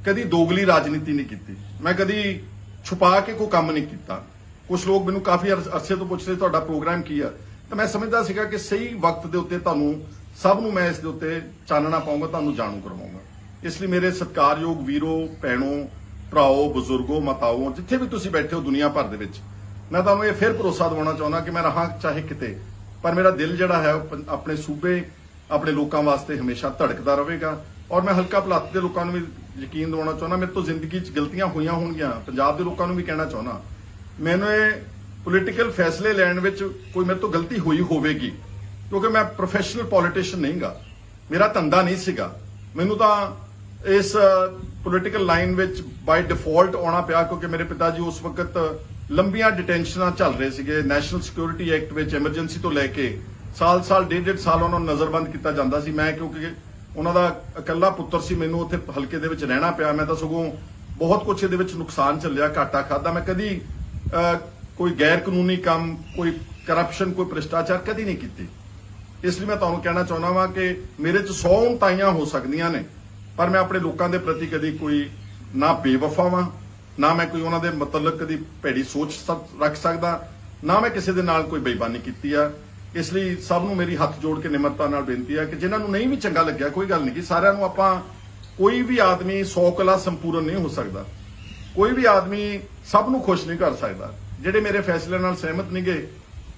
ਕਦੀ ਦੋਗਲੀ ਰਾਜਨੀਤੀ ਨਹੀਂ ਕੀਤੀ, ਮੈਂ ਕਦੀ ਛੁਪਾ ਕੇ ਕੋਈ ਕੰਮ ਨਹੀਂ ਕੀਤਾ। ਕੁਝ ਲੋਕ ਮੈਨੂੰ ਕਾਫੀ ਅਰਸੇ ਤੋਂ ਪੁੱਛਦੇ ਤੁਹਾਡਾ ਪ੍ਰੋਗਰਾਮ ਕੀ ਆ, ਤਾਂ ਮੈਂ ਸਮਝਦਾ ਸੀਗਾ ਕਿ ਸਹੀ ਵਕਤ ਦੇ ਉੱਤੇ ਤੁਹਾਨੂੰ ਸਭ ਨੂੰ ਮੈਂ ਇਸ ਦੇ ਉੱਤੇ ਚਾਨਣਾ ਪਾਉਂਗਾ, ਤੁਹਾਨੂੰ ਜਾਣੂ ਕਰਵਾਉਂਗਾ। ਇਸ ਲਈ ਮੇਰੇ ਸਤਿਕਾਰਯੋਗ ਵੀਰੋ, ਭੈਣੋ, ਭਰਾਓ, ਬਜ਼ੁਰਗੋ, ਮਾਤਾਓ, ਜਿੱਥੇ ਵੀ ਤੁਸੀਂ ਬੈਠੇ ਹੋ ਦੁਨੀਆ ਭਰ ਦੇ ਵਿੱਚ, ਮੈਂ ਤੁਹਾਨੂੰ ਇਹ ਫਿਰ ਭਰੋਸਾ ਦਿਵਾਉਣਾ ਚਾਹੁੰਦਾ ਕਿ ਮੈਂ ਰਹਾਂ ਚਾਹੇ ਕਿਤੇ, ਪਰ ਮੇਰਾ ਦਿਲ ਜਿਹੜਾ ਹੈ ਉਹ ਆਪਣੇ ਸੂਬੇ, ਆਪਣੇ ਲੋਕਾਂ ਵਾਸਤੇ ਹਮੇਸ਼ਾ ਧੜਕਦਾ ਰਹੇਗਾ। ਔਰ ਮੈਂ ਹਲਕਾ ਪਲਾਤ ਦੇ ਲੋਕਾਂ ਨੂੰ ਵੀ ਯਕੀਨ ਦਿਵਾਉਣਾ ਚਾਹੁੰਦਾ, ਮੇਰੇ ਤੋਂ ਜ਼ਿੰਦਗੀ 'ਚ ਗਲਤੀਆਂ ਹੋਈਆਂ ਹੋਣਗੀਆਂ। ਪੰਜਾਬ ਦੇ ਲੋਕਾਂ ਨੂੰ ਵੀ ਕਹਿਣਾ ਚਾਹੁੰਦਾ, ਮੈਨੂੰ ਇਹ ਪੋਲੀਟੀਕਲ ਫੈਸਲੇ ਲੈਣ ਵਿੱਚ ਕੋਈ ਮੇਰੇ ਤੋਂ ਗਲਤੀ ਹੋਈ ਹੋਵੇਗੀ, ਕਿਉਂਕਿ ਮੈਂ ਪ੍ਰੋਫੈਸ਼ਨਲ ਪੋਲੀਟੀਸ਼ੀਅਨ ਨਹੀਂਗਾ, ਮੇਰਾ ਧੰਦਾ ਨਹੀਂ ਸੀਗਾ। ਮੈਨੂੰ ਤਾਂ ਇਸ ਪੋਲੀਟੀਕਲ ਲਾਈਨ ਵਿੱਚ ਬਾਈ ਡਿਫਾਲਟ ਆਉਣਾ ਪਿਆ, ਕਿਉਂਕਿ ਮੇਰੇ ਪਿਤਾ ਜੀ ਉਸ ਵਕਤ ਲੰਬੀਆਂ ਡਿਟੈਂਸ਼ਨਾਂ ਚੱਲ ਰਹੇ ਸੀਗੇ। ਨੈਸ਼ਨਲ ਸਿਕਿਉਰਿਟੀ ਐਕਟ ਵਿੱਚ ਐਮਰਜੈਂਸੀ ਤੋਂ ਲੈ ਕੇ ਸਾਲ ਡੇਢ ਸਾਲ ਉਹਨਾਂ ਨੂੰ ਨਜ਼ਰਬੰਦ ਕੀਤਾ ਜਾਂਦਾ ਸੀ। ਮੈਂ ਕਿਉਂਕਿ ਉਹਨਾਂ ਦਾ ਇਕੱਲਾ ਪੁੱਤਰ ਸੀ, ਮੈਨੂੰ ਉੱਥੇ ਹਲਕੇ ਦੇ ਵਿੱਚ ਰਹਿਣਾ ਪਿਆ। ਮੈਂ ਤਾਂ ਸਗੋਂ ਬਹੁਤ ਕੁਛ ਇਹਦੇ ਵਿੱਚ ਨੁਕਸਾਨ ਚੱਲਿਆ, ਘਾਟਾ ਖਾਦਾ। ਮੈਂ ਕਦੀ ਕੋਈ ਗੈਰ ਕਾਨੂੰਨੀ ਕੰਮ, ਕੋਈ ਕਰਪਸ਼ਨ, ਕੋਈ ਭ੍ਰਿਸ਼ਟਾਚਾਰ ਕਦੀ ਨਹੀਂ ਕੀਤੀ। ਇਸ ਲਈ ਮੈਂ ਤੁਹਾਨੂੰ ਕਹਿਣਾ ਚਾਹੁੰਦਾ ਵਾਂ ਕਿ ਮੇਰੇ 'ਚ 100 ਉਣਤਾਈਆਂ ਹੋ ਸਕਦੀਆਂ ਨੇ, ਪਰ ਮੈਂ ਆਪਣੇ ਲੋਕਾਂ ਦੇ ਪ੍ਰਤੀ ਕਦੀ ਕੋਈ ਨਾ ਬੇਵਫਾ ਵਾਂ, ਨਾ ਮੈਂ ਕੋਈ ਉਹਨਾਂ ਦੇ ਮਤਲਬ ਕਦੀ ਭੈੜੀ ਸੋਚ ਰੱਖ ਸਕਦਾ, ਨਾ ਮੈਂ ਕਿਸੇ ਦੇ ਨਾਲ ਕੋਈ ਬੇਈਮਾਨੀ ਕੀਤੀ ਆ। ਇਸ ਲਈ ਸਭ ਨੂੰ ਮੇਰੀ ਹੱਥ ਜੋੜ ਕੇ ਨਿਮਰਤਾ ਨਾਲ ਬੇਨਤੀ ਹੈ ਕਿ ਜਿਨ੍ਹਾਂ ਨੂੰ ਨਹੀਂ ਵੀ ਚੰਗਾ ਲੱਗਿਆ, ਕੋਈ ਗੱਲ ਨਹੀਂ ਕਿ ਸਾਰਿਆਂ ਨੂੰ ਆਪਾਂ, ਕੋਈ ਵੀ ਆਦਮੀ 100 ਕਲਾ ਸੰਪੂਰਨ ਨਹੀਂ ਹੋ ਸਕਦਾ, ਕੋਈ ਵੀ ਆਦਮੀ ਸਭ ਨੂੰ ਖੁਸ਼ ਨਹੀਂ ਕਰ ਸਕਦਾ। ਜਿਹੜੇ ਮੇਰੇ ਫੈਸਲੇ ਨਾਲ ਸਹਿਮਤ ਨਹੀਂ ਗਏ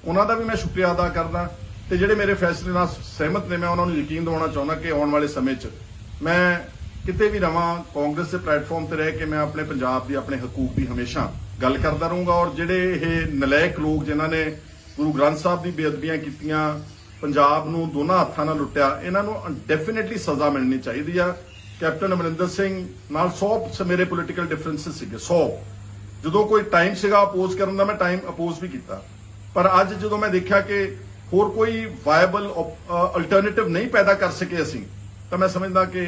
ਉਹਨਾਂ ਦਾ ਵੀ ਮੈਂ ਸ਼ੁਕਰੀਆ ਅਦਾ ਕਰਦਾ, ਤੇ ਜਿਹੜੇ ਮੇਰੇ ਫੈਸਲੇ ਨਾਲ ਸਹਿਮਤ ਨੇ ਮੈਂ ਉਹਨਾਂ ਨੂੰ ਯਕੀਨ ਦਿਵਾਉਣਾ ਚਾਹੁੰਦਾ ਕਿ ਆਉਣ ਵਾਲੇ ਸਮੇਂ 'ਚ ਮੈਂ ਕਿਤੇ ਵੀ ਰਵਾਂ, ਕਾਂਗਰਸ ਦੇ ਪਲੇਟਫਾਰਮ ਤੇ ਰਹਿ ਕੇ ਮੈਂ ਆਪਣੇ ਪੰਜਾਬ ਦੀ, ਆਪਣੇ ਹਕੂਕ ਦੀ ਹਮੇਸ਼ਾ ਗੱਲ ਕਰਦਾ ਰਹੂੰਗਾ। ਔਰ ਜਿਹੜੇ ਇਹ ਨਲਾਇਕ ਲੋਕ ਜਿਨ੍ਹਾਂ ਨੇ ਗੁਰੂ ਗ੍ਰੰਥ ਸਾਹਿਬ ਦੀ ਬੇਅਦਬੀਆਂ ਕੀਤੀਆਂ, ਪੰਜਾਬ ਨੂੰ ਦੋਨਾਂ ਹੱਥਾਂ ਨਾਲ ਲੁੱਟਿਆ, ਇਹਨਾਂ ਨੂੰ ਡੈਫੀਨਿਟਲੀ ਸਜ਼ਾ ਮਿਲਣੀ ਚਾਹੀਦੀ ਆ। ਕੈਪਟਨ ਅਮਰਿੰਦਰ ਸਿੰਘ ਨਾਲ 100 ਮੇਰੇ ਪੋਲੀਟੀਕਲ ਡਿਫਰੈਂਸਿਸ ਸੀਗੇ, 100। ਜਦੋਂ ਕੋਈ ਟਾਈਮ ਸੀਗਾ ਅਪੋਜ਼ ਕਰਨ ਦਾ, ਮੈਂ ਟਾਈਮ ਅਪੋਜ਼ ਵੀ ਕੀਤਾ, ਪਰ ਅੱਜ ਜਦੋਂ ਮੈਂ ਦੇਖਿਆ ਕਿ ਹੋਰ ਕੋਈ ਵਾਇਬਲ ਅਲਟਰਨੇਟਿਵ ਨਹੀਂ ਪੈਦਾ ਕਰ ਸਕੇ ਅਸੀਂ, ਤਾਂ ਮੈਂ ਸਮਝਦਾ ਕਿ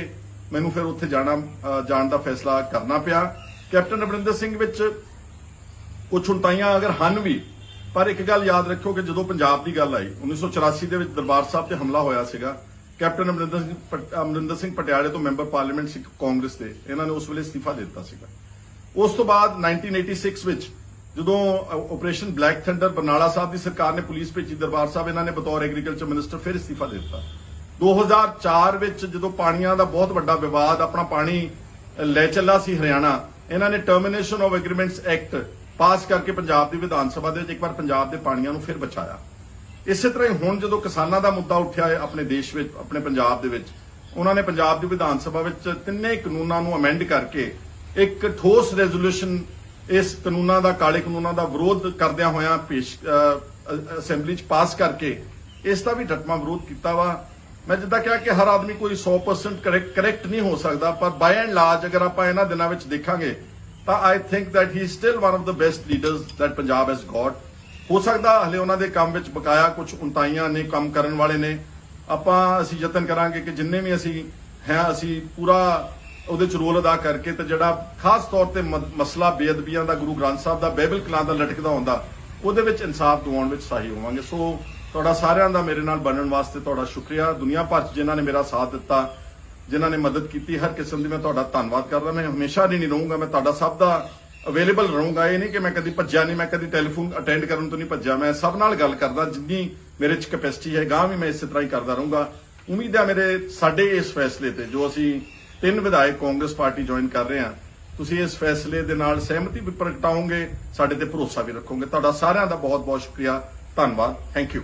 ਮੈਨੂੰ ਫਿਰ ਉੱਥੇ ਜਾਣ ਦਾ ਫੈਸਲਾ ਕਰਨਾ ਪਿਆ। ਕੈਪਟਨ ਅਮਰਿੰਦਰ ਸਿੰਘ ਵਿੱਚ ਕੁਝ ਉਣਤਾਈਆਂ ਅਗਰ ਹਨ ਵੀ, ਪਰ ਇੱਕ ਗੱਲ ਯਾਦ ਰੱਖੋ ਕਿ ਜਦੋਂ ਪੰਜਾਬ ਦੀ ਗੱਲ ਆਈ 1984 ਦੇ ਵਿੱਚ ਦਰਬਾਰ ਸਾਹਿਬ ਤੇ ਹਮਲਾ ਹੋਇਆ ਸੀਗਾ, ਕੈਪਟਨ ਅਮਰਿੰਦਰ ਸਿੰਘ ਪਟਿਆਲੇ ਤੋਂ ਮੈਂਬਰ ਪਾਰਲੀਮੈਂਟ ਸੀ ਕਾਂਗਰਸ ਦੇ, ਇਹਨਾਂ ਨੇ ਉਸ ਵੇਲੇ ਅਸਤੀਫਾ ਦੇ ਦਿੱਤਾ ਸੀਗਾ। ਉਸ ਤੋਂ ਬਾਅਦ 1986 ਵਿੱਚ ਜਦੋਂ ਆਪਰੇਸ਼ਨ ਬਲੈਕ ਥੰਡਰ ਬਰਨਾਲਾ ਸਾਹਿਬ ਦੀ ਸਰਕਾਰ ਨੇ ਪੁਲਿਸ ਭੇਜੀ ਦਰਬਾਰ ਸਾਹਿਬ, ਇਹਨਾਂ ਨੇ ਬਤੌਰ ਐਗਰੀਕਲਚਰ ਮਿਨਿਸਟਰ ਫਿਰ ਅਸਤੀਫਾ ਦੇ ਦਿੱਤਾ। 2004 ਵਿੱਚ ਜਦੋਂ ਪਾਣੀਆਂ ਦਾ ਬਹੁਤ ਵੱਡਾ ਵਿਵਾਦ, ਆਪਣਾ ਪਾਣੀ ਲੈ ਚੱਲਾ ਸੀ ਹਰਿਆਣਾ, ਇਹਨਾਂ ਨੇ termination of agreements act pass ਕਰਕੇ ਪੰਜਾਬ ਦੀ ਵਿਧਾਨ ਸਭਾ ਦੇ ਵਿੱਚ ਇੱਕ ਵਾਰ ਪੰਜਾਬ ਦੇ ਪਾਣੀਆਂ ਨੂੰ ਫਿਰ ਬਚਾਇਆ। ਇਸੇ ਤਰ੍ਹਾਂ ਹੀ ਹੁਣ ਜਦੋਂ ਕਿਸਾਨਾਂ ਦਾ ਮੁੱਦਾ ਉੱਠਿਆ ਹੈ ਆਪਣੇ ਦੇਸ਼ ਵਿੱਚ, ਆਪਣੇ ਪੰਜਾਬ ਦੇ ਵਿੱਚ, ਉਹਨਾਂ ਨੇ ਪੰਜਾਬ ਦੀ ਵਿਧਾਨ ਸਭਾ ਵਿੱਚ ਤਿੰਨੇ ਕਾਨੂੰਨਾਂ ਨੂੰ ਅਮੈਂਡ ਕਰਕੇ ਇੱਕ ਠੋਸ ਰੈਜ਼ੋਲੂਸ਼ਨ ਇਸ ਕਾਨੂੰਨਾਂ ਦਾ, ਕਾਲੇ ਕਾਨੂੰਨਾਂ ਦਾ ਵਿਰੋਧ ਕਰਦਿਆਂ ਹੋਇਆਂ ਅਸੈਂਬਲੀ 'ਚ ਪਾਸ ਕਰਕੇ ਇਸ ਦਾ ਵੀ ਡਟਵਾਂ ਵਿਰੋਧ ਕੀਤਾ ਵਾ। ਮੈਂ ਜਿੱਦਾਂ ਕਿਹਾ ਕਿ ਹਰ ਆਦਮੀ ਕੋਈ 100% ਕਰੈਕਟ ਨਹੀਂ ਹੋ ਸਕਦਾ, ਪਰ ਬਾਈ ਐਂਡ ਲਾਰਜ ਅਗਰ ਆਪਾਂ ਇਹਨਾਂ ਦਿਨਾਂ ਵਿੱਚ ਦੇਖਾਂਗੇ ਤਾਂ I think that he is still one of the best leaders that Punjab has got. ਹੋ ਸਕਦਾ ਹਲੇ ਉਹਨਾਂ ਦੇ ਕੰਮ ਵਿੱਚ ਬਕਾਇਆ ਕੁਝ ਉਣਤਾਈਆਂ ਨੇ, ਕੰਮ ਕਰਨ ਵਾਲੇ ਨੇ। ਅਸੀਂ ਯਤਨ ਕਰਾਂਗੇ ਕਿ ਜਿੰਨੇ ਵੀ ਅਸੀਂ ਅਸੀਂ ਪੂਰਾ ਉਹਦੇ 'ਚ ਰੋਲ ਅਦਾ ਕਰਕੇ, ਤੇ ਜਿਹੜਾ ਖਾਸ ਤੌਰ ਤੇ ਮਸਲਾ ਬੇਅਦਬੀਆਂ ਦਾ, ਗੁਰੂ ਗ੍ਰੰਥ ਸਾਹਿਬ ਦਾ, ਬਾਈਬਲ ਕਲਾਂ ਦਾ ਲਟਕਦਾ ਹੁੰਦਾ, ਉਹਦੇ ਵਿੱਚ ਇਨਸਾਫ ਦਿਵਾਉਣ ਵਿੱਚ ਸਹਾਈ ਹੋਵਾਂਗੇ। ਸੋ ਤੁਹਾਡਾ ਸਾਰਿਆਂ ਦਾ ਮੇਰੇ ਨਾਲ ਬਣਨ ਵਾਸਤੇ ਤੁਹਾਡਾ ਸ਼ੁਕਰੀਆ। ਦੁਨੀਆ ਭਰ 'ਚ ਜਿਨ੍ਹਾਂ ਨੇ ਮੇਰਾ ਸਾਥ ਦਿੱਤਾ, ਜਿਨ੍ਹਾਂ ਨੇ ਮਦਦ ਕੀਤੀ, ਹਰ ਕਿਸਮ ਦੀ ਮੈਂ ਤੁਹਾਡਾ ਧੰਨਵਾਦ ਕਰਦਾ। ਮੈਂ ਹਮੇਸ਼ਾ ਨਹੀਂ ਰਹੂੰਗਾ, ਮੈਂ ਤੁਹਾਡਾ ਸਭ ਦਾ ਅਵੇਲੇਬਲ ਰਹੂੰਗਾ। ਇਹ ਨਹੀਂ ਕਿ ਮੈਂ ਕਦੀ ਭੱਜਿਆ ਨਹੀਂ, ਮੈਂ ਕਦੀ ਟੈਲੀਫੋਨ ਅਟੈਂਡ ਕਰਨ ਤੋਂ ਨਹੀਂ ਭੱਜਿਆ, ਮੈਂ ਸਭ ਨਾਲ ਗੱਲ ਕਰਦਾ, ਜਿੰਨੀ ਮੇਰੇ 'ਚ ਕੈਪੈਸਿਟੀ ਹੈ, ਗਾਂ ਵੀ ਮੈਂ ਇਸੇ ਤਰ੍ਹਾਂ ਹੀ ਕਰਦਾ ਰਹੂੰਗਾ। ਉਮੀਦ ਹੈ ਸਾਡੇ ਇਸ ਫੈਸਲੇ ਤੇ, ਜੋ ਅਸੀਂ 3 ਵਿਧਾਇਕ ਕਾਂਗਰਸ ਪਾਰਟੀ ਜੁਆਇਨ ਕਰ ਰਹੇ ਹਾਂ, ਤੁਸੀਂ ਇਸ ਫੈਸਲੇ ਦੇ ਨਾਲ ਸਹਿਮਤੀ ਵੀ ਪ੍ਰਗਟਾਓਗੇ, ਸਾਡੇ ਤੇ ਭਰੋਸਾ ਵੀ ਰੱਖੋਗੇ। ਤੁਹਾਡਾ ਸਾਰਿਆਂ ਦਾ ਬਹੁਤ ਬਹੁਤ ਸ਼ੁਕਰੀਆ, ਧੰਨਵਾਦ, ਥੈਂਕ ਯੂ।